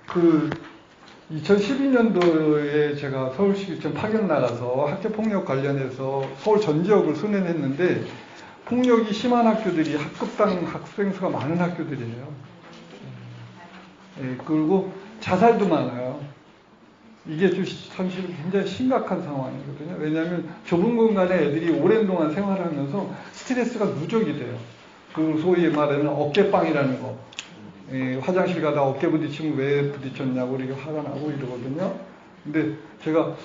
그 2012년도에 제가 서울시청 파견 나가서 학교폭력 관련해서 서울 전 지역을 순회했는데 폭력이 심한 학교들이 학급당 학생 수가 많은 학교들이에요. 예, 그리고 자살도 많아요. 이게 좀 사실 굉장히 심각한 상황이거든요. 왜냐하면 좁은 공간에 애들이 오랜 동안 생활하면서 스트레스가 누적이 돼요. 그 소위 말하는 어깨빵이라는 거. 예, 화장실 가다 어깨 부딪히면 왜 부딪혔냐고 이렇게 화가 나고 이러거든요. 근데 제가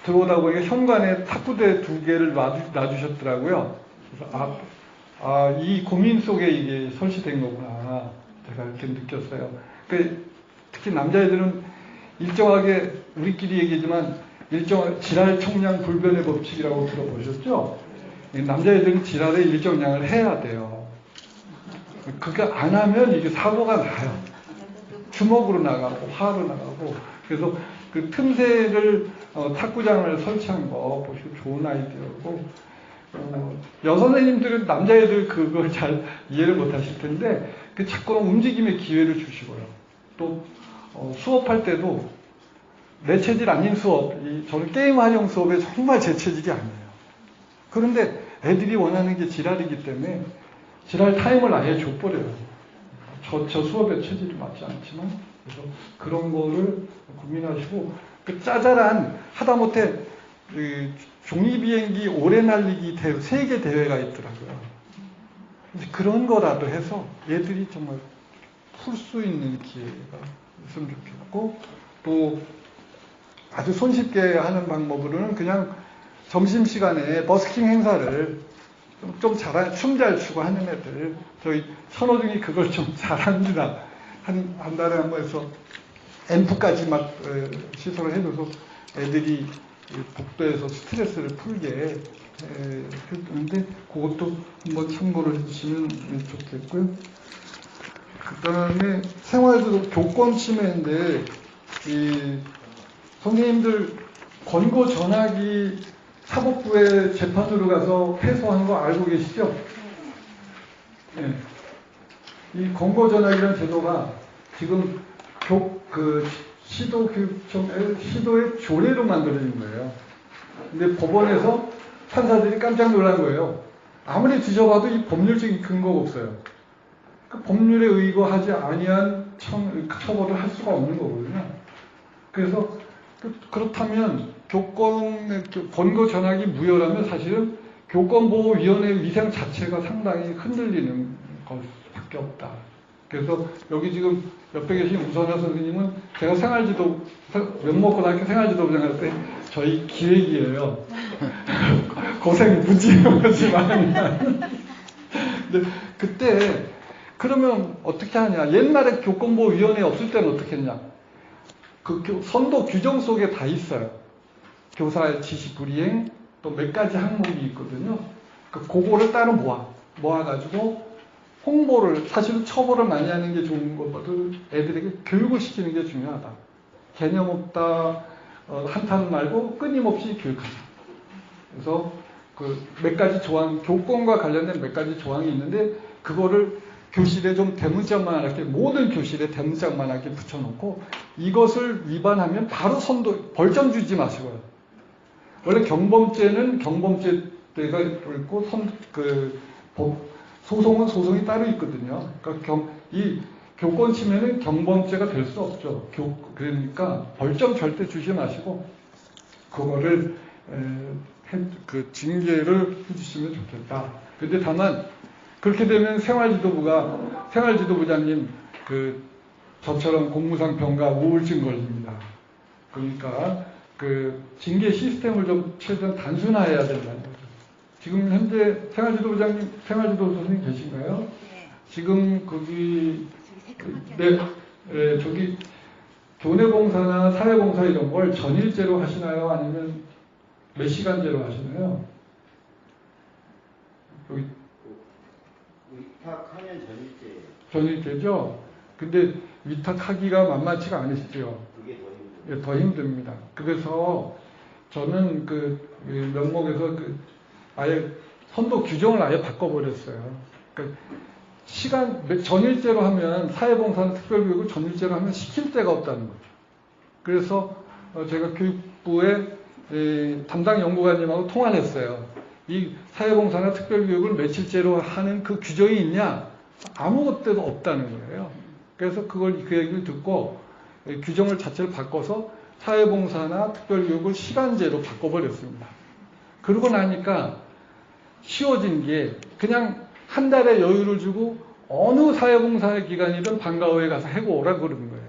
들어오다 보니까 현관에 탁구대 2개를 놔주셨더라고요. 그래서 이 고민 속에 이게 설치된 거구나. 제가 이렇게 느꼈어요. 특히 남자애들은 일정하게 우리끼리 얘기지만 일정 지랄 총량 불변의 법칙이라고 들어보셨죠? 남자애들은 지랄의 일정량을 해야 돼요. 그거 안 하면 이게 사고가 나요. 주먹으로 나가고 화로 나가고. 그래서 그 틈새를 탁구장을 설치한 거 보시고 좋은 아이디어고, 여선생님들은 남자애들 그걸 잘 이해를 못 하실 텐데 자꾸 움직임의 기회를 주시고요. 또 수업할 때도 내 체질 아닌 수업, 저는 게임 활용 수업에 정말 제 체질이 아니에요. 그런데 애들이 원하는 게 지랄이기 때문에 지랄 타임을 아예 줘버려요. 저 수업에 체질이 맞지 않지만. 그래서 그런 거를 고민하시고, 짜잘한, 하다못해 종이비행기 오래 날리기 세계 대회가 있더라고요. 그런 거라도 해서 얘들이 정말 풀 수 있는 기회가 있으면 좋겠고, 또 아주 손쉽게 하는 방법으로는 그냥 점심시간에 버스킹 행사를 좀 잘하는, 춤 잘 추고 하는 애들, 저희 선호중이 그걸 좀 잘합니다. 한 달에 한 번 해서 앰프까지 막 시설을 해줘서 애들이 복도에서 스트레스를 풀게 해주는데, 그것도 한번 참고를 해주시면 좋겠고요. 그 다음에 생활도 교권 침해인데, 선생님들 권고 전화기 사법부에 재판으로 가서 패소한 거 알고 계시죠? 네. 이 권고 전화기라는 제도가 지금 시도의 조례로 만들어진 거예요. 근데 법원에서 판사들이 깜짝 놀란 거예요. 아무리 뒤져봐도 이 법률적인 근거가 없어요. 그 법률에 의거하지 아니한 처벌을 할 수가 없는 거거든요. 그래서 그렇다면 권고 전화기 무효라면 사실은 교권보호위원회 위상 자체가 상당히 흔들리는 것밖에 없다. 그래서 여기 지금 옆에 계신 우선화 선생님은 제가 명목고등학교 생활지도부장 할 때 저희 기획이에요. 고생 무지하지만. 근데 그때 그러면 어떻게 하냐. 옛날에 교권보호위원회 없을 때는 어떻게 했냐. 선도 규정 속에 다 있어요. 교사의 지시 불이행, 또 몇 가지 항목이 있거든요. 그거를 따로 모아가지고 홍보를, 사실은 처벌을 많이 하는 게 좋은 것보다 애들에게 교육을 시키는 게 중요하다. 개념 없다, 한탄 말고 끊임없이 교육하자. 그래서 몇 가지 교권과 관련된 몇 가지 조항이 있는데, 그거를 교실에 좀 대문짝만하게, 모든 교실에 대문짝만하게 붙여놓고, 이것을 위반하면 바로 벌점 주지 마시고요. 원래 경범죄는 경범죄가 있고, 소송은 소송이 따로 있거든요. 그러니까 이 교권 침해는 경범죄가 될 수 없죠. 그러니까 벌점 절대 주지 마시고, 그거를 징계를 해주시면 좋겠다. 근데 다만, 그렇게 되면 생활지도부장님, 저처럼 공무상 병가 우울증 걸립니다. 그러니까, 징계 시스템을 좀 최대한 단순화해야 된다는 거죠. 지금 현재 생활지도부 선생님 계신가요? 네. 지금 저기, 교내봉사나 사회봉사 이런 걸 전일제로 하시나요? 아니면 몇 시간제로 하시나요? 여기 위탁하면 전일제예요. 전일제죠? 근데 위탁하기가 만만치가 않으시죠? 그게 더 힘들어요. 예, 더 힘듭니다. 그래서 저는 명목에서 아예 선도 규정을 아예 바꿔버렸어요. 그러니까 전일제로 하면, 사회봉사나 특별교육을 전일제로 하면 시킬 데가 없다는 거죠. 그래서 제가 교육부의 담당 연구관님하고 통화를 했어요. 이 사회봉사나 특별교육을 며칠째로 하는 그 규정이 있냐? 아무것도 없다는 거예요. 그래서 그 얘기를 듣고 규정을 자체를 바꿔서 사회봉사나 특별교육을 시간제로 바꿔버렸습니다. 그러고 나니까 쉬워진 게 그냥 한 달의 여유를 주고 어느 사회봉사 기관이든 방과후에 가서 해고 오라고 그러는 거예요.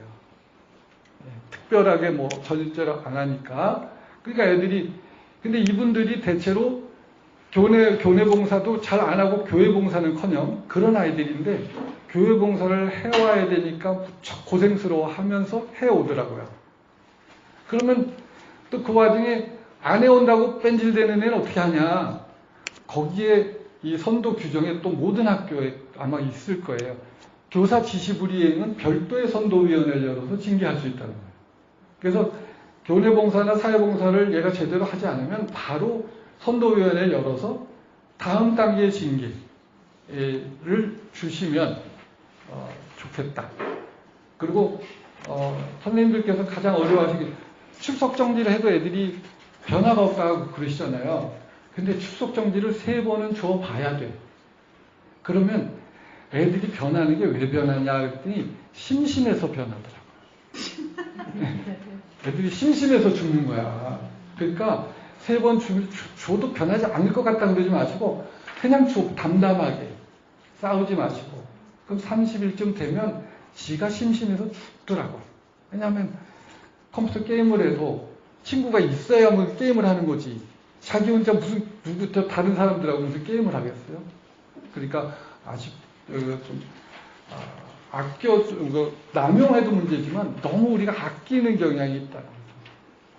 특별하게 뭐 전일제로 안 하니까. 그러니까 애들이, 근데 이분들이 대체로 교내 봉사도 잘 안 하고 교회 봉사는커녕 그런 아이들인데 교회 봉사를 해와야 되니까 무척 고생스러워 하면서 해오더라고요. 그러면 또 그 와중에 안 해온다고 뺀질대는 애는 어떻게 하냐. 거기에 이 선도 규정에 또 모든 학교에 아마 있을 거예요. 교사 지시불이행은 별도의 선도위원회를 열어서 징계할 수 있다는 거예요. 그래서 교내봉사나 사회봉사를 얘가 제대로 하지 않으면 바로 선도위원회를 열어서 다음 단계의 징계를 주시면 좋겠다. 그리고 선생님들께서 가장 어려워하시기, 출석 정지를 해도 애들이 변화가 없다고 그러시잖아요. 근데 출석 정지를 3번은 줘봐야 돼. 그러면 애들이 변하는 게 왜 변하냐 그랬더니 심심해서 변하더라고요. 애들이 심심해서 죽는 거야. 그러니까 3번 줘도 변하지 않을 것 같다 그러지 마시고 그냥 줘, 담담하게 싸우지 마시고. 그럼 30일쯤 되면 지가 심심해서 죽더라고. 왜냐하면 컴퓨터 게임을 해도 친구가 있어야만 게임을 하는 거지. 자기 혼자 무슨 누구부터 다른 사람들하고 무슨 게임을 하겠어요? 그러니까 아직 좀 남용해도 문제지만 너무 우리가 아끼는 경향이 있다.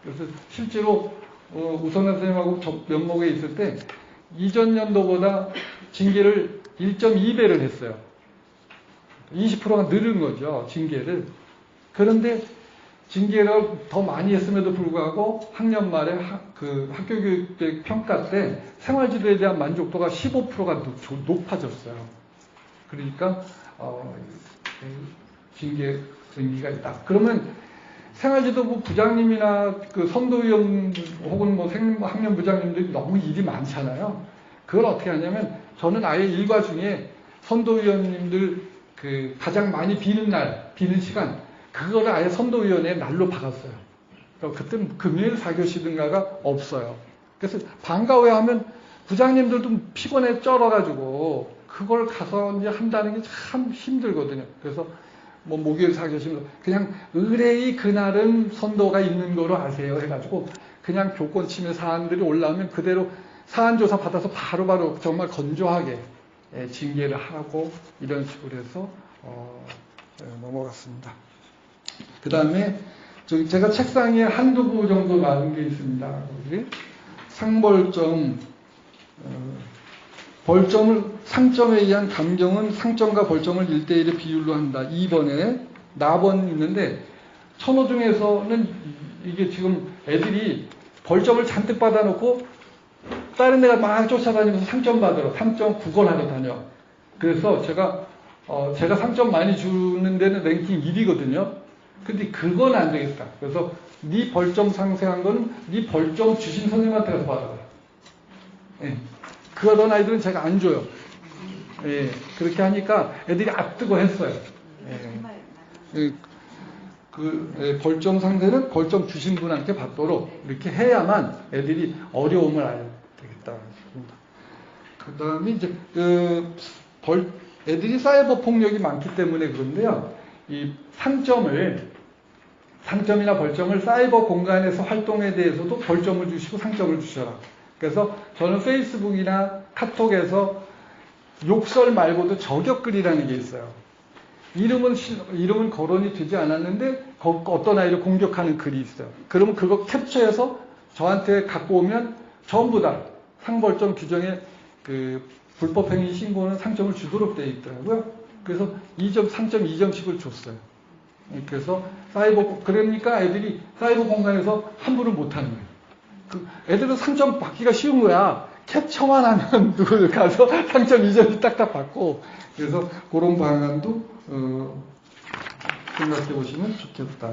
그래서 실제로 우선현 선생님하고 면목에 있을 때 이전 연도보다 징계를 1.2배를 했어요. 20%가 늘은 거죠, 징계를. 그런데 징계를 더 많이 했음에도 불구하고 학년 말에 학교교육 평가 때 생활지도에 대한 만족도가 15%가 높아졌어요. 그러니까 징계 의미가 있다. 그러면 생활지도부 부장님이나 그 선도위원 혹은 뭐 학년 부장님들이 너무 일이 많잖아요. 그걸 어떻게 하냐면 저는 아예 일과 중에 선도위원님들 그 가장 많이 비는 시간, 그거를 아예 선도위원회 날로 박았어요. 그때는 금요일 4교시든가가 없어요. 그래서 방과후에 하면 부장님들도 피곤해 쩔어가지고 그걸 가서 이제 한다는 게 참 힘들거든요. 그래서 뭐 목요일 4교시면 그냥 의뢰의 그날은 선도가 있는 거로 아세요 해가지고 그냥 교권침해 사안들이 올라오면 그대로 사안조사 받아서 바로바로 정말 건조하게 징계를 하고 이런 식으로 해서 넘어갔습니다. 그 다음에 제가 책상에 한두 부 정도 놔둔 게 있습니다. 여기 상벌점, 상점에 의한 감경은 상점과 벌점을 1대1의 비율로 한다. 2번에 나번 있는데 천호 중에서는 이게 지금 애들이 벌점을 잔뜩 받아놓고 다른 데가 막 쫓아다니면서 상점 받으러 3.9권 하러 다녀. 그래서 제가 상점 많이 주는 데는 랭킹 1위거든요. 근데 그건 안 되겠다. 그래서 네 벌점 상세한 건 네 벌점 주신 선생님한테 가서 받아라. 예. 그러던 아이들은 제가 안 줘요. 예. 그렇게 하니까 애들이 앞뜨고 했어요. 예. 벌점 상세는 벌점 주신 분한테 받도록 이렇게 해야만 애들이 어려움을 알게 되겠다. 그 다음에 이제 애들이 사이버 폭력이 많기 때문에 그런데요. 이 상점이나 벌점을 사이버 공간에서 활동에 대해서도 벌점을 주시고 상점을 주셔라. 그래서 저는 페이스북이나 카톡에서 욕설 말고도 저격글이라는 게 있어요. 이름은 거론이 되지 않았는데 어떤 아이를 공격하는 글이 있어요. 그러면 그거 캡처해서 저한테 갖고 오면 전부 다 상벌점 규정에 그 불법행위 신고는 상점을 주도록 되어 있더라고요. 그래서 2점, 3점, 2점씩을 줬어요. 그래서 그러니까 애들이 사이버 공간에서 함부로 못하는 거예요. 애들은 상점 받기가 쉬운 거야. 캡처만 하면 누구 가서 상점 2점이 딱딱 받고, 그래서 그런 방안도 생각해 보시면 좋겠다.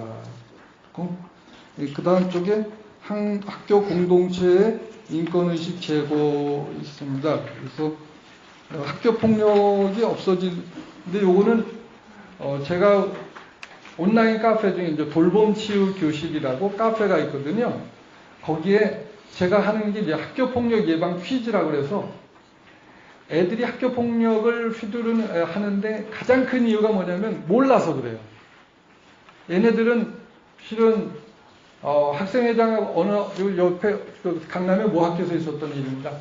그 다음 쪽에 학교 공동체의 인권의식 제고 있습니다. 그래서 학교 폭력이 없어지는데 요거는 제가 온라인 카페 중에 이제 돌봄 치유 교실이라고 카페가 있거든요. 거기에 제가 하는 게 이제 학교 폭력 예방 퀴즈라고 그래서 애들이 학교 폭력을 하는데 가장 큰 이유가 뭐냐면 몰라서 그래요. 얘네들은 실은 학생회장하고 어느 옆에 강남의 모 학교에서 있었던 일입니다.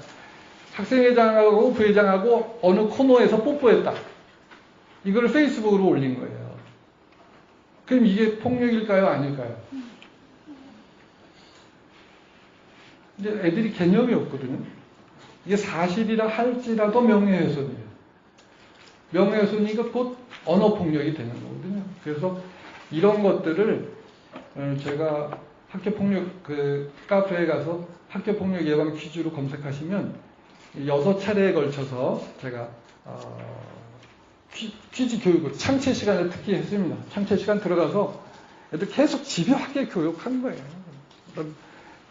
학생회장하고 부회장하고 어느 코너에서 뽀뽀했다. 이거를 페이스북으로 올린 거예요. 그럼 이게 폭력일까요? 아닐까요? 이제 애들이 개념이 없거든요. 이게 사실이라 할지라도 명예훼손이에요. 명예훼손이니까 곧 언어폭력이 되는 거거든요. 그래서 이런 것들을 제가 학교폭력 카페에 가서 학교폭력 예방 퀴즈로 검색하시면 6차례에 걸쳐서 제가 퀴즈 교육을 창체 시간에 특히 했습니다. 창체 시간 들어가서 애들 계속 집요하게 교육한 거예요.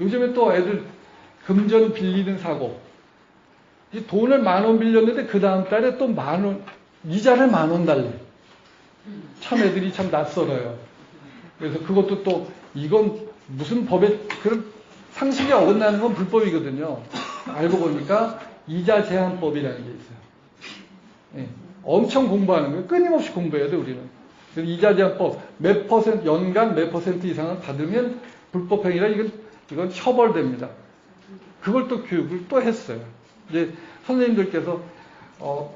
요즘에 또 애들 금전 빌리는 사고, 이 돈을 10,000원 빌렸는데 그 다음 달에 또 10,000원, 이자를 10,000원 달래. 참 애들이 참 낯설어요. 그래서 그것도 또 이건 무슨 법에 그런 상식에 어긋나는 건 불법이거든요. 알고 보니까 이자 제한법이라는 게 있어요. 예, 엄청 공부하는 거예요. 끊임없이 공부해야 돼 우리는. 그래서 이자 제한법 몇 퍼센트 연간 몇 퍼센트 이상을 받으면 불법행위라 이건 처벌됩니다. 그걸 또 교육을 또 했어요. 이제 선생님들께서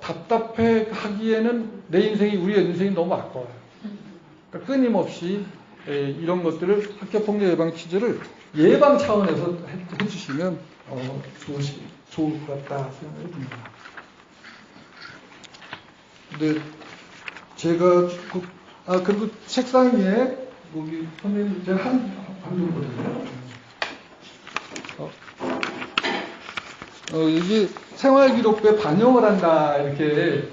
답답해 하기에는 내 인생이 우리 인생이 너무 아까워요. 그러니까 끊임없이 이런 것들을 학교폭력 예방 퀴즈를 예방 차원에서 해주시면 좋을 것 같다 생각이 듭니다. 근데 제가 그리고 책상 위에 여기 선생님 제가 한 줬거든요. 이게 생활기록부에 반영을 한다 이렇게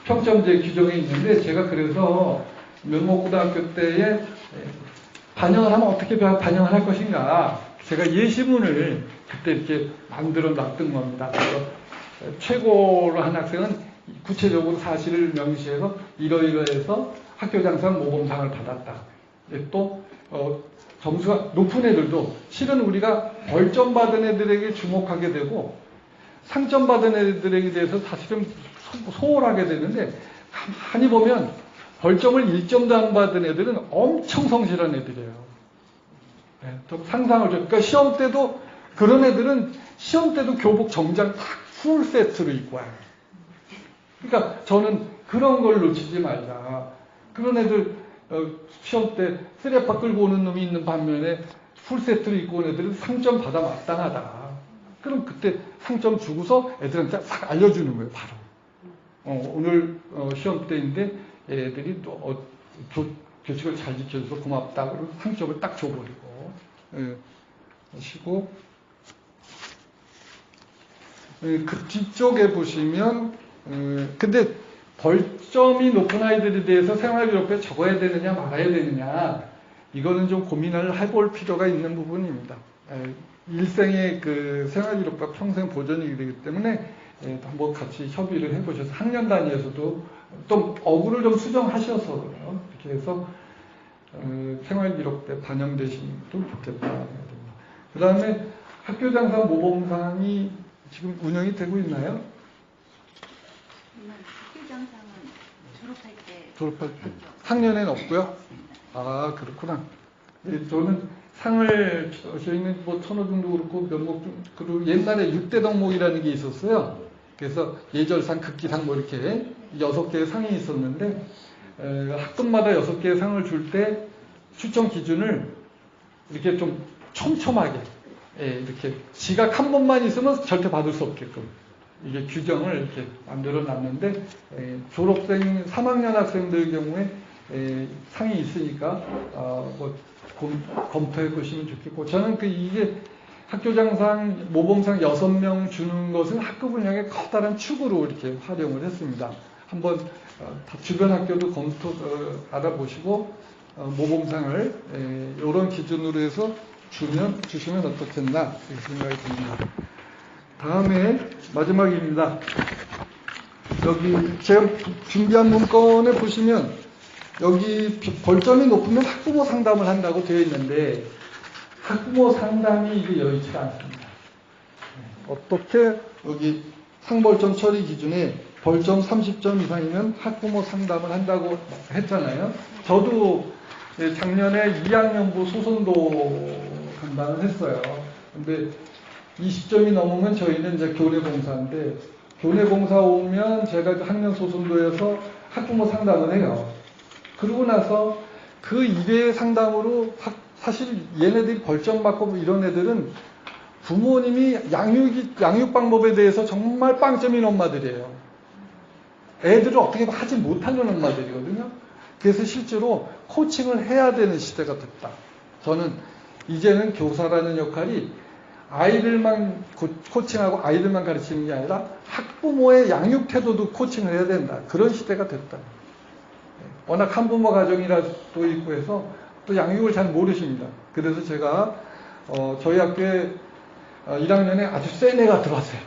평점제 규정이 있는데 제가 그래서 면목고등학교 때에 반영을 하면 어떻게 반영을 할 것인가 제가 예시문을 그때 이렇게 만들어 놨던 겁니다. 그래서 최고로 한 학생은 구체적으로 사실을 명시해서 이러이러해서 학교장상 모범상을 받았다. 또 점수가 높은 애들도 실은 우리가 벌점 받은 애들에게 주목하게 되고 상점 받은 애들에게 대해서 사실은 소홀하게 되는데 가만히 보면 벌점을 1점도 안 받은 애들은 엄청 성실한 애들이에요. 네, 상상을 좀. 그러니까 시험 때도 그런 애들은 시험 때도 교복 정장 딱 풀 세트로 입고 와요. 그러니까 저는 그런 걸 놓치지 말자. 그런 애들 시험 때 쓰레빠 끌고 오는 놈이 있는 반면에 풀세트를 입고 온 애들은 상점 받아 마땅하다. 그럼 그때 상점 주고서 애들한테 싹 알려주는 거예요, 바로. 오늘 시험 때인데 애들이 또 교칙을 잘 지켜줘서 고맙다. 그리고 상점을 딱 줘버리고. 하시고. 그 뒤쪽에 보시면, 근데 벌점이 높은 아이들에 대해서 생활기록부에 적어야 되느냐 말아야 되느냐 이거는 좀 고민을 해볼 필요가 있는 부분입니다. 일생의 그 생활기록과 평생 보존이 되기 때문에 한번 같이 협의를 해보셔서 학년 단위에서도 좀 어구를 좀 수정하셔서 그래요. 이렇게 해서 생활기록 때 반영되시면 좋겠다. 그 다음에 학교장상 모범상이 지금 운영이 되고 있나요? 학교장상은 졸업할 때 학년에는 없고요. 아 그렇구나. 네, 저는 상을 저희는 뭐 천호중도 그렇고 면목 그리고 옛날에 6대 덕목이라는 게 있었어요. 그래서 예절상, 극기상 뭐 이렇게 6개의 상이 있었는데 학급마다 6개의 상을 줄 때 추천 기준을 이렇게 좀 촘촘하게 이렇게 지각 한 번만 있으면 절대 받을 수 없게끔 이게 규정을 이렇게 만들어 놨는데 졸업생 3학년 학생들 경우에 상이 있으니까 뭐 검토해 보시면 좋겠고 저는 이게 학교장상, 모범상 6명 주는 것은 학급 운영의 커다란 축으로 이렇게 활용을 했습니다. 한번 주변 학교도 알아보시고 모범상을 이런 기준으로 해서 주시면 어떻겠나 이렇게 생각이 듭니다. 다음에 마지막입니다. 여기 제가 준비한 문건에 보시면 여기 벌점이 높으면 학부모 상담을 한다고 되어 있는데 학부모 상담이 이게 여의치가 않습니다. 어떻게 여기 상벌점 처리 기준에 벌점 30점 이상이면 학부모 상담을 한다고 했잖아요. 저도 작년에 2학년부 소선도 감당을 했어요. 근데 20점이 넘으면 저희는 이제 교내봉사인데 교내봉사 오면 제가 학년 소선도에서 학부모 상담을 해요. 그러고 나서 그 이외의 상담으로 사실 얘네들이 벌점 받고 이런 애들은 부모님이 양육 방법에 대해서 정말 빵점인 엄마들이에요. 애들을 어떻게 하지 못하는 엄마들이거든요. 그래서 실제로 코칭을 해야 되는 시대가 됐다. 저는 이제는 교사라는 역할이 아이들만 코칭하고 아이들만 가르치는 게 아니라 학부모의 양육 태도도 코칭을 해야 된다. 그런 시대가 됐다. 워낙 한부모 가정이라도 있고 해서 또 양육을 잘 모르십니다. 그래서 제가 저희 학교에 1학년에 아주 센 애가 들어왔어요.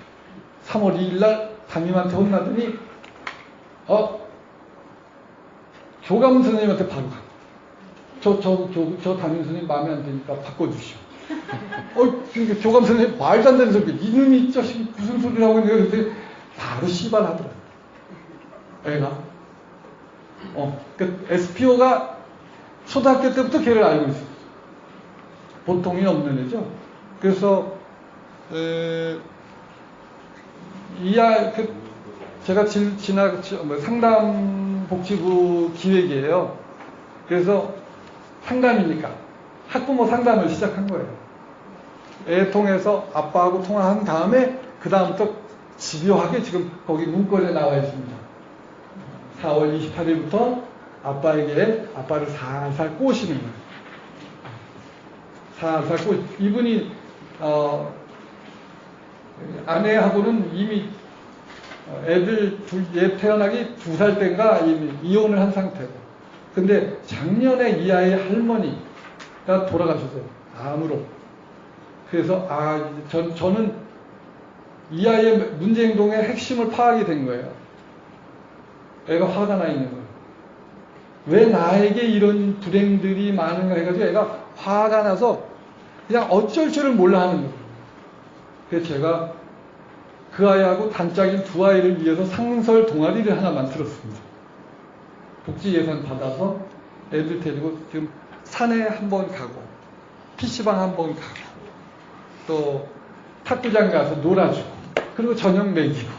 3월 2일 날 담임한테 혼나더니 교감 선생님한테 바로 가. 저 담임 선생님 마음에 안 드니까 바꿔주시오. 그러니까 교감 선생님 말도 안 되는 소리. 이놈이 자식이 무슨 소리를 하고 있는 거야. 근데 바로 씨발하더라. 애가. 그 SPO가 초등학교 때부터 걔를 알고 있어요. 보통이 없는 애죠. 그래서 제가 상담복지부 기획이에요. 그래서 상담이니까 학부모 상담을 시작한 거예요. 애 통해서 아빠하고 통화한 다음에 그 다음부터 집요하게 지금 거기 문건에 나와 있습니다. 4월 28일부터 아빠를 살살 꼬시는 거예요. 살살 이분이 아내하고는 이미 얘 태어나기 2살 때인가 이미 이혼을 한 상태고. 근데 작년에 이 아이의 할머니가 돌아가셨어요. 암으로. 그래서 저는 이 아이의 문제 행동의 핵심을 파악이 된 거예요. 애가 화가 나 있는 거예요. 왜 나에게 이런 불행들이 많은가 해가지고 애가 화가 나서 그냥 어쩔 줄을 몰라 하는 거예요. 그래서 제가 그 아이하고 단짝인 두 아이를 위해서 상설 동아리를 하나 만들었습니다. 복지 예산 받아서 애들 데리고 지금 산에 한번 가고 PC방 한번 가고 또 탁구장 가서 놀아주고 그리고 저녁 먹이고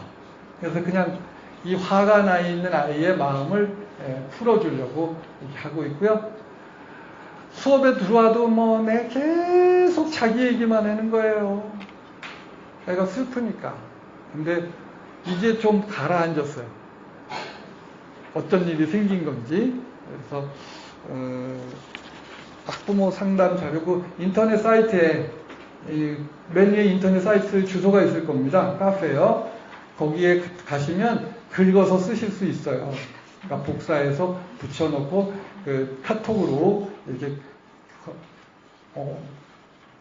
그래서 그냥 이 화가 나 있는 아이의 마음을 풀어주려고 이렇게 하고 있고요. 수업에 들어와도 계속 자기 얘기만 하는 거예요. 애가 슬프니까. 근데 이제 좀 가라앉았어요. 어떤 일이 생긴 건지. 그래서 학부모 상담 자료 인터넷 사이트에 맨 위에 인터넷 사이트 주소가 있을 겁니다. 카페요. 거기에 가시면 긁어서 쓰실 수 있어요. 그러니까 복사해서 붙여놓고 그 카톡으로 이렇게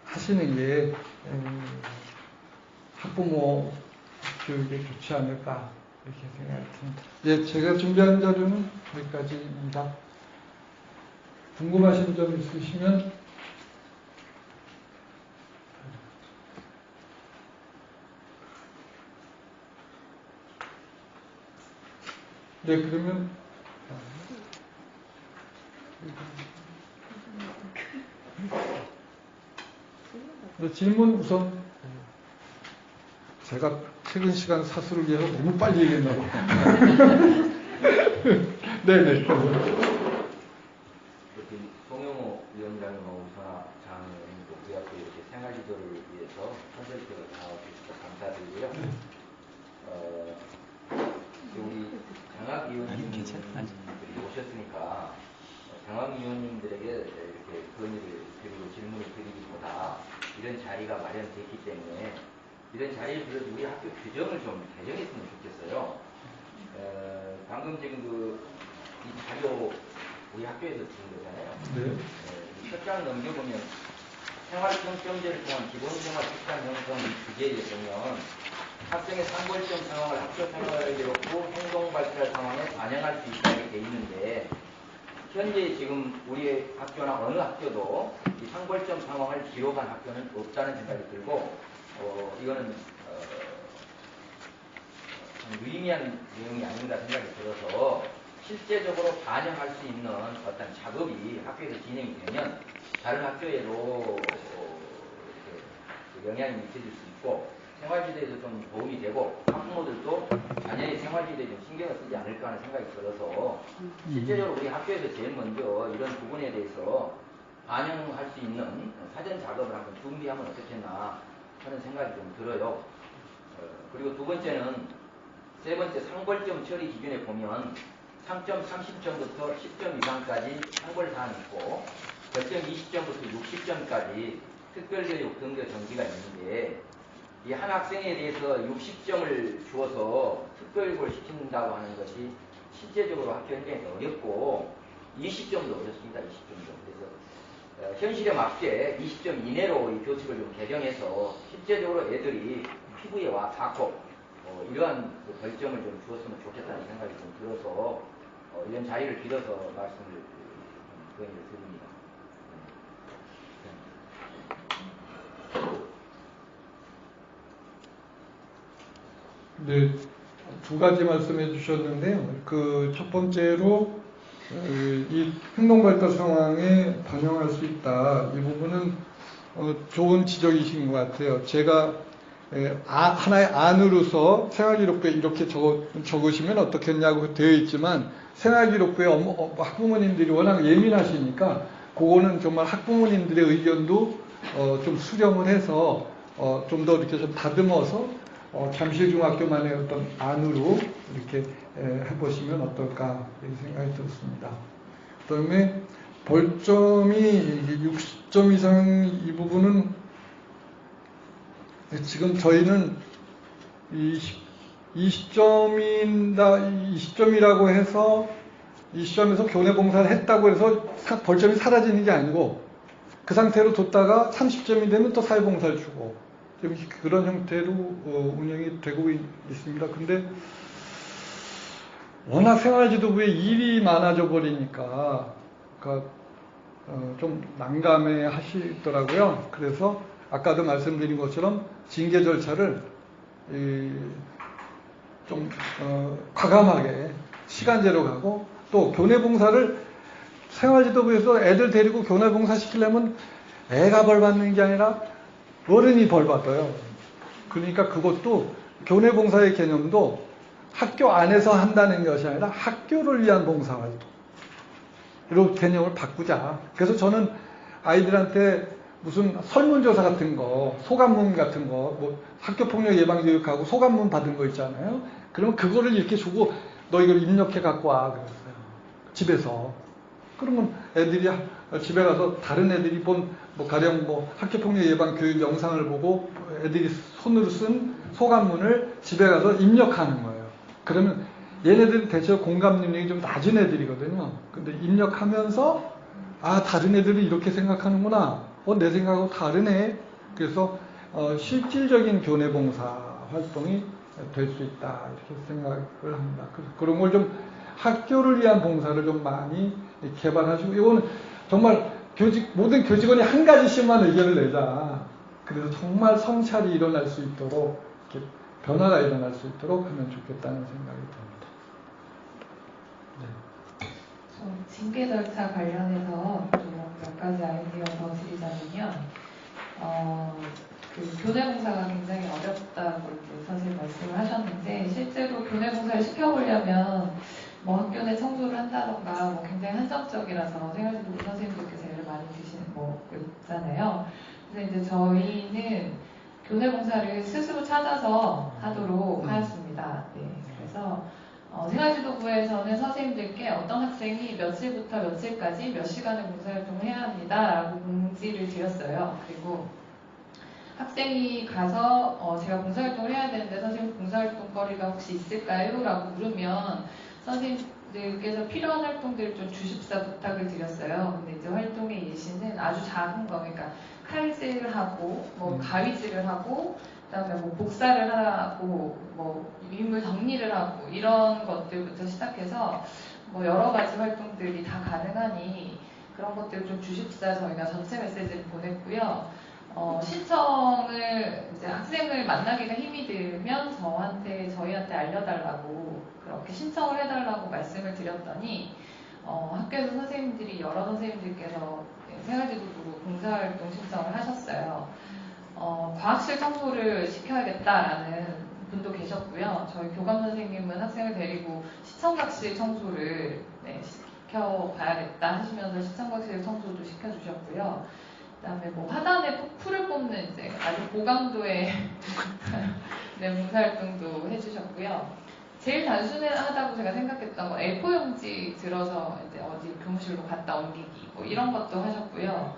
하시는 게 학부모 교육에 좋지 않을까 이렇게 생각이 듭니다. 예, 제가 준비한 자료는 여기까지입니다. 궁금하신 점 있으시면 네, 그러면 질문 우선 제가 퇴근 시간 사수를 위해서 너무 빨리 얘기했나 봐요. 네네. 송영호 위원장님하고 우선아 장님도 우리 학교 이렇게 생활지도를 위해서 컨설팅을 다 해주셔서 감사드리고요. 우리 장학위원님들이 오셨으니까 장학위원님들에게 이렇게 건의를 드리고 질문을 드리기보다 이런 자리가 마련됐기 때문에 이런 자리를 빌어서 우리 학교 규정을 좀 개정했으면 좋겠어요. 방금 지금 이 자료 우리 학교에서 주는 거잖아요. 네. 이 첫 장 넘겨보면 생활평점제를 통한 기본생활 습관 형성 이 주제에 보면 학생의 상벌점 상황을 학교 생활을 이뤘고 행동 발달 상황에 반영할 수 있다 이렇게 돼 있는데 현재 지금 우리 학교나 어느 학교도 이 상벌점 상황을 기록한 학교는 없다는 생각이 들고 이거는 참 유의미한 내용이 아닌가 생각이 들어서 실제적으로 반영할 수 있는 어떤 작업이 학교에서 진행이 되면 다른 학교에도 영향이 미쳐질 수 있고 생활지도에도 좀 도움이 되고 학부모들도 자녀의 생활지도에 좀 신경을 쓰지 않을까 하는 생각이 들어서 실제적으로 우리 학교에서 제일 먼저 이런 부분에 대해서 반영할 수 있는 사전 작업을 한번 준비하면 어떻겠나 하는 생각이 좀 들어요. 그리고 두 번째는 세 번째 상벌점 처리 기준에 보면 상점 30점부터 10점 이상까지 상벌사항이 있고 별점 20점부터 60점까지 특별교육 등교 정지가 있는데 이 한 학생에 대해서 60점을 주어서 특별교육을 시킨다고 하는 것이 실제적으로 학교 현장에서 어렵고 20점도 어렵습니다. 20점도. 그래서 현실에 맞게 20점 이내로 이 교칙을 좀 개정해서 실제적으로 애들이 피부에 닿고 이러한 그 벌점을 좀 주었으면 좋겠다는 생각이 좀 들어서 이런 자리를 빌어서 말씀을 건의를 드립니다. 네, 두 가지 말씀해 주셨는데요. 그 첫 번째로 이 행동발달 상황에 반영할 수 있다. 이 부분은 좋은 지적이신 것 같아요. 제가 하나의 안으로서 생활기록부에 이렇게 적으시면 어떻겠냐고 되어 있지만 생활기록부에 학부모님들이 워낙 예민하시니까 그거는 정말 학부모님들의 의견도 좀 수렴을 해서 좀 더 이렇게 좀 다듬어서 잠실중학교만의 어떤 안으로 이렇게 해보시면 어떨까 이런 생각이 들었습니다. 그 다음에 벌점이 60점 이상 이 부분은 지금 저희는 20점이라고 해서 20점에서 교내봉사를 했다고 해서 벌점이 사라지는 게 아니고 그 상태로 뒀다가 30점이 되면 또 사회봉사를 주고 좀 그런 형태로 운영이 되고 있습니다. 근데 워낙 생활지도부에 일이 많아져 버리니까 그러니까 좀 난감해 하시더라고요. 그래서 아까도 말씀드린 것처럼 징계 절차를 좀 과감하게 시간제로 가고 또 교내봉사를 생활지도부에서 애들 데리고 교내봉사 시키려면 애가 벌 받는 게 아니라 어른이 벌 받아요. 그러니까 그것도 교내봉사의 개념도 학교 안에서 한다는 것이 아니라 학교를 위한 봉사활동 이런 개념을 바꾸자. 그래서 저는 아이들한테 무슨 설문조사 같은 거, 소감문 같은 거, 뭐 학교폭력 예방교육하고 소감문 받은 거 있잖아요. 그러면 그거를 이렇게 주고 너 이걸 입력해 갖고 와 그랬어요. 집에서. 그러면 애들이 집에 가서 다른 애들이 본 뭐 가령 뭐 학교폭력 예방 교육 영상을 보고 애들이 손으로 쓴 소감문을 집에 가서 입력하는 거예요. 그러면 얘네들은 대체로 공감 능력이 좀 낮은 애들이거든요. 근데 입력하면서 아 다른 애들이 이렇게 생각하는구나. 내 생각하고 다르네. 그래서 실질적인 교내봉사 활동이 될 수 있다 이렇게 생각을 합니다. 그런 걸 좀 학교를 위한 봉사를 좀 많이 개발하시고 이거는 정말 모든 교직원이 한 가지씩만 의견을 내자. 그래서 정말 성찰이 일어날 수 있도록 이렇게 변화가 일어날 수 있도록 하면 좋겠다는 생각이 듭니다. 네. 징계 절차 관련해서 몇 가지 아이디어 더 드리자면요. 그 교내봉사가 굉장히 어렵다고 선생님 말씀을 하셨는데 실제로 교내봉사를 시켜보려면 뭐 학교 내 청소를 한다던가 뭐 굉장히 한정적이라서 생활지도부 선생님들께서 예를 많이 드시는 거 있잖아요. 그래서 이제 저희는 교내봉사를 스스로 찾아서 하도록 하였습니다. 네, 그래서 생활지도부에서는 선생님들께 어떤 학생이 며칠부터 며칠까지 몇 시간을 봉사활동을 해야 합니다라고 공지를 드렸어요. 그리고 학생이 가서 제가 봉사활동을 해야 되는데 선생님 봉사활동거리가 혹시 있을까요? 라고 물으면 선생님들께서 필요한 활동들을 좀 주십사 부탁을 드렸어요. 근데 이제 활동의 예시는 아주 작은 거, 그러니까 칼질을 하고 뭐 가위질을 하고 그다음에 뭐 복사를 하고 뭐 유인물 정리를 하고 이런 것들부터 시작해서 뭐 여러 가지 활동들이 다 가능하니 그런 것들을 좀 주십사 저희가 전체 메시지를 보냈고요. 신청을 이제 학생을 만나기가 힘이 들면 저희한테 알려달라고 그렇게 신청을 해달라고 말씀을 드렸더니 학교에서 선생님들이 여러 선생님들께서 생활지도부로 봉사활동 신청을 하셨어요. 과학실 청소를 시켜야겠다라는 분도 계셨고요. 저희 교감 선생님은 학생을 데리고 시청각실 청소를 시켜봐야겠다 하시면서 시청각실 청소도 시켜주셨고요. 그다음에 뭐 화단에 풀을 뽑는 이제 아주 고강도의 봉사활동도 해주셨고요. 제일 단순하다고 제가 생각했던 건 A4 용지 들어서 이제 어디 교무실로 갖다 옮기기 뭐 이런 것도 하셨고요.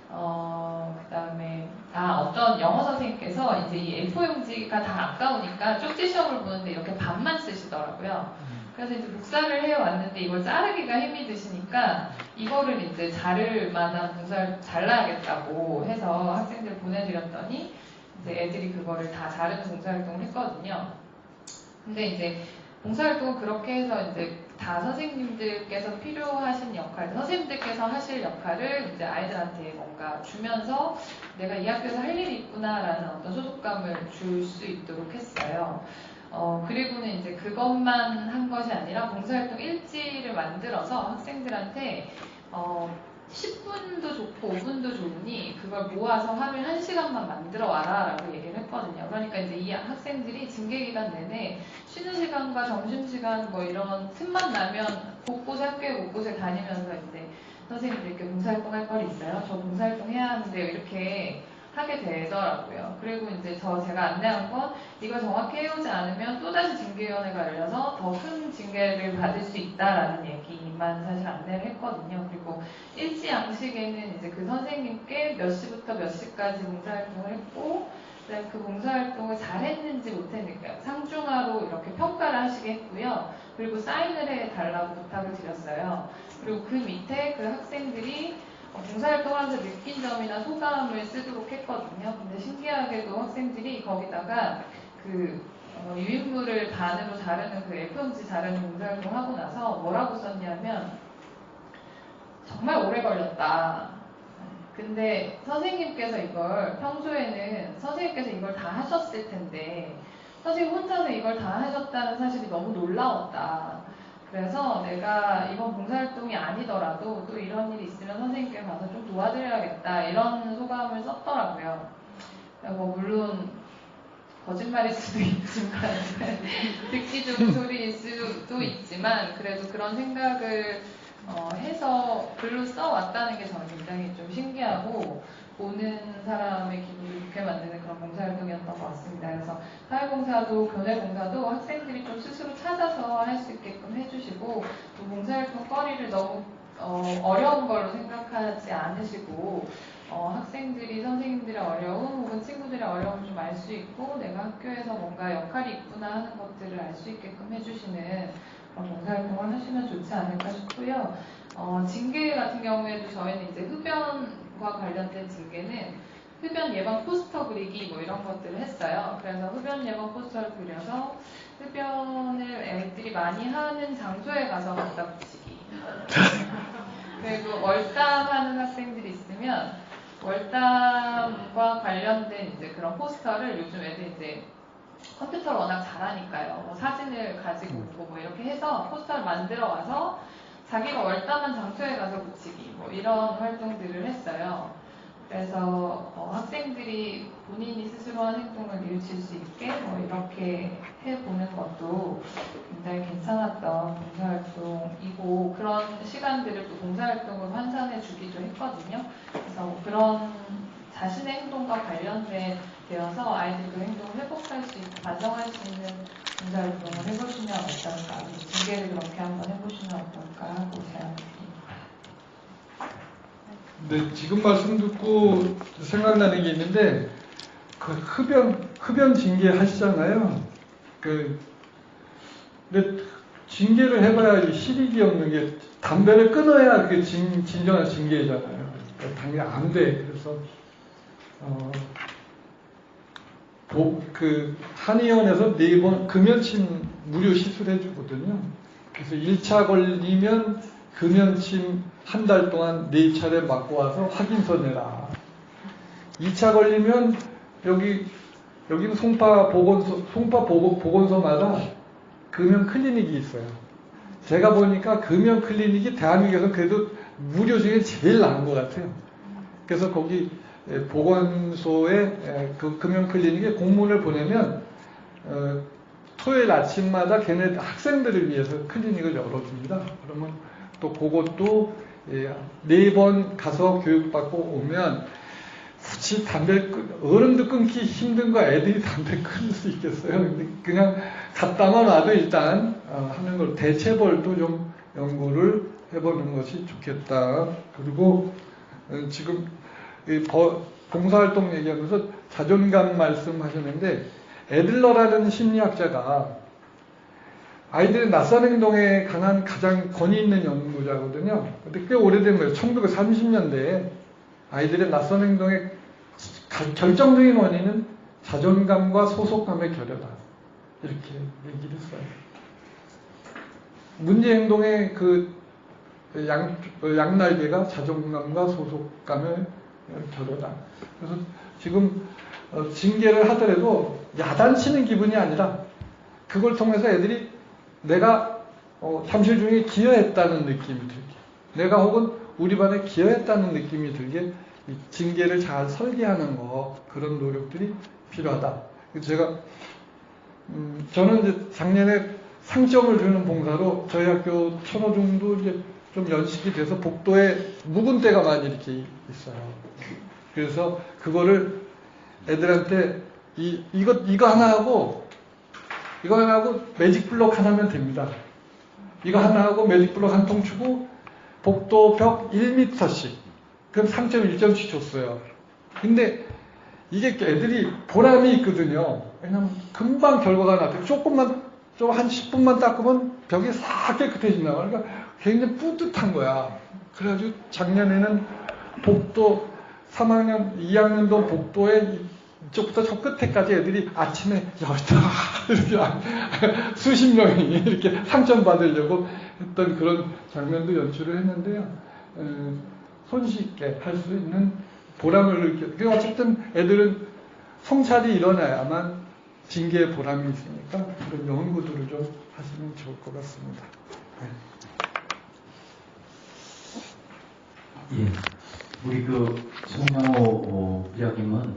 그다음에 어떤 영어 선생님께서 이제 이 A4 용지가 다 아까우니까 쪽지 시험을 보는데 이렇게 반만 쓰시더라고요. 그래서 이제 복사를 해왔는데 이걸 자르기가 힘이 드시니까 이거를 이제 자를 만한 봉사를 잘라야겠다고 해서 학생들 보내드렸더니 이제 애들이 그거를 다 자르는 봉사활동을 했거든요. 근데 이제 봉사활동을 그렇게 해서 이제 다 선생님들께서 필요하신 역할, 선생님들께서 하실 역할을 이제 아이들한테 뭔가 주면서 내가 이 학교에서 할 일이 있구나라는 어떤 소속감을 줄 수 있도록 했어요. 그리고는 이제 그것만 한 것이 아니라 봉사활동 일지를 만들어서 학생들한테 10분도 좋고 5분도 좋으니 그걸 모아서 하루에 1시간만 만들어 와라 라고 얘기를 했거든요. 그러니까 이제 이 학생들이 징계기간 내내 쉬는 시간과 점심시간 뭐 이런 틈만 나면 곳곳에 학교에 곳곳에 다니면서 이제 선생님들께 봉사활동 할 거리 있어요? 저 봉사활동 해야 하는데요. 이렇게 하게 되더라고요. 그리고 이제 제가 안내한 건 이걸 정확히 해오지 않으면 또다시 징계위원회가 열려서 더 큰 징계를 받을 수 있다라는 얘기만 사실 안내를 했거든요. 그리고 일지 양식에는 이제 그 선생님께 몇 시부터 몇 시까지 봉사활동을 했고 그 봉사활동을 잘했는지 못했는지 상중하로 이렇게 평가를 하시게 했고요. 그리고 사인을 해달라고 부탁을 드렸어요. 그리고 그 밑에 그 학생들이 봉사활동을 하면서 느낀 점이나 소감을 쓰도록 했거든요. 근데 신기하게도 학생들이 거기다가 유인물을 반으로 자르는 그 F 용지 자르는 봉사활동 하고 나서 뭐라고 썼냐면 정말 오래 걸렸다. 근데 선생님께서 이걸 평소에는 선생님께서 이걸 다 하셨을 텐데 선생님 혼자서 이걸 다 하셨다는 사실이 너무 놀라웠다. 그래서 내가 이번 봉사활동이 아니더라도 또 이런 일이 있으면 선생님께 가서 좀 도와드려야겠다 이런 소감을 썼더라고요. 뭐 물론 거짓말일 수도 있지만 듣기 좋은 소리일 수도 있지만 그래도 그런 생각을 해서 글로 써왔다는 게 저는 굉장히 좀 신기하고 보는 사람의 기분을 좋게 만드는 그런 봉사활동이었던 것 같습니다. 그래서 사회봉사도 교내봉사도 학생들이 좀 스스로 찾아서 할 수 있게끔 해주시고 또 봉사활동 거리를 너무 어려운 걸로 생각하지 않으시고 학생들이 선생님들의 어려움 혹은 친구들의 어려움을 좀 알 수 있고 내가 학교에서 뭔가 역할이 있구나 하는 것들을 알 수 있게끔 해주시는 그런 봉사활동을 하시면 좋지 않을까 싶고요. 징계 같은 경우에도 저희는 이제 흡연과 관련된 징계는 흡연 예방 포스터 그리기 뭐 이런 것들을 했어요. 그래서 흡연 예방 포스터를 그려서 흡연을 애들이 많이 하는 장소에 가서 갖다 붙이기. 그리고 월담하는 학생들이 있으면 월담과 관련된 이제 그런 포스터를 요즘 애들 이제 컴퓨터를 워낙 잘하니까요. 뭐 사진을 가지고 오고 뭐 이렇게 해서 포스터를 만들어 와서 자기가 월담한 장소에 가서 붙이기 뭐 이런 활동들을 했어요. 그래서 학생들이 본인이 스스로 한 행동을 뉘우칠 수 있게 뭐 이렇게 해보는 것도 굉장히 괜찮았던 봉사활동이고 그런 시간들을 또 봉사활동으로 환산해 주기도 했거든요. 그래서 그런 자신의 행동과 관련되어서 아이들이 그 행동을 회복할 수 있고 반성할 수 있는 봉사활동을 해보시면 어떨까, 징계를 그렇게 한번 해보시면 어떨까 하고 제안드립니다. 네, 지금 말씀 듣고 생각나는 게 있는데, 그 흡연 징계 하시잖아요. 근데 징계를 해봐야 이 실익이 없는 게, 담배를 끊어야 그게 진정한 징계잖아요. 그러니까 당연히 안 돼. 그래서 한의원에서 4번 금연침 무료 시술해 주거든요. 그래서 1차 걸리면 금연침 한 달 동안 4차례 맞고 와서 확인서 내라. 2차 걸리면 여기는 송파 보건소마다 금연 클리닉이 있어요. 제가 보니까 금연 클리닉이 대한민국에서 그래도 무료 중에 제일 나은 것 같아요. 그래서 거기 보건소에 그 금연 클리닉에 공문을 보내면 토요일 아침마다 걔네 학생들을 위해서 클리닉을 열어줍니다. 그러면 또 그것도 4번 가서 교육받고 오면 굳이 어른도 끊기 힘든 거 애들이 담배 끊을 수 있겠어요. 근데 그냥 갔다만 와도 일단 하는 걸 대체벌도 좀 연구를 해보는 것이 좋겠다. 그리고 지금 봉사활동 얘기하면서 자존감 말씀하셨는데, 애들러라는 심리학자가 아이들의 낯선 행동에 관한 가장 권위 있는 연구자거든요. 근데 꽤 오래된 거예요. 1930년대에 아이들의 낯선 행동의 결정적인 원인은 자존감과 소속감의 결여다. 이렇게 얘기를 했어요. 문제 행동의 양날개가 자존감과 소속감의 결여다. 그래서 지금 징계를 하더라도 야단치는 기분이 아니라 그걸 통해서 애들이 내가 잠실 중에 기여했다는 느낌이 들게, 내가 혹은 우리 반에 기여했다는 느낌이 들게 이 징계를 잘 설계하는 그런 노력들이 필요하다. 제가 저는 이제 작년에 상점을 주는 봉사로 저희 학교 천호중도 이제 좀 연식이 돼서 복도에 묵은 때가 많이 이렇게 있어요. 그래서 그거를 애들한테 이거 하나 하고 매직 블록 하나면 됩니다. 이거 하나 하고 매직 블록 한 통 주고 복도 벽 1m씩 그럼 3.1점씩 줬어요. 근데 이게 애들이 보람이 있거든요. 왜냐면 금방 결과가 나타나요. 좀 한 10분만 닦으면 벽이 싹 깨끗해진다. 그러니까 굉장히 뿌듯한 거야. 그래가지고 작년에는 복도 3학년, 2학년도 복도에 이쪽부터 저 끝에까지 애들이 아침에 여기다 이렇게 수십 명이 이렇게 상점 받으려고 했던 그런 장면도 연출을 했는데요. 손쉽게 할 수 있는 보람을 느껴. 어쨌든 애들은 성찰이 일어나야만 징계의 보람이 있으니까 그런 연구들을 좀 하시면 좋을 것 같습니다. 예, 우리 송영호 부장님은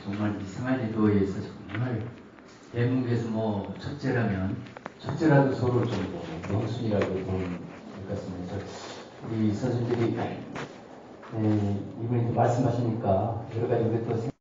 정말 이 생활지도에서 정말 대한민국에서 첫째라도 서로 좀 명순이라도 보는 것 같습니다. 우리 선생님들이 이분이 또 말씀하시니까 여러 가지 우리 또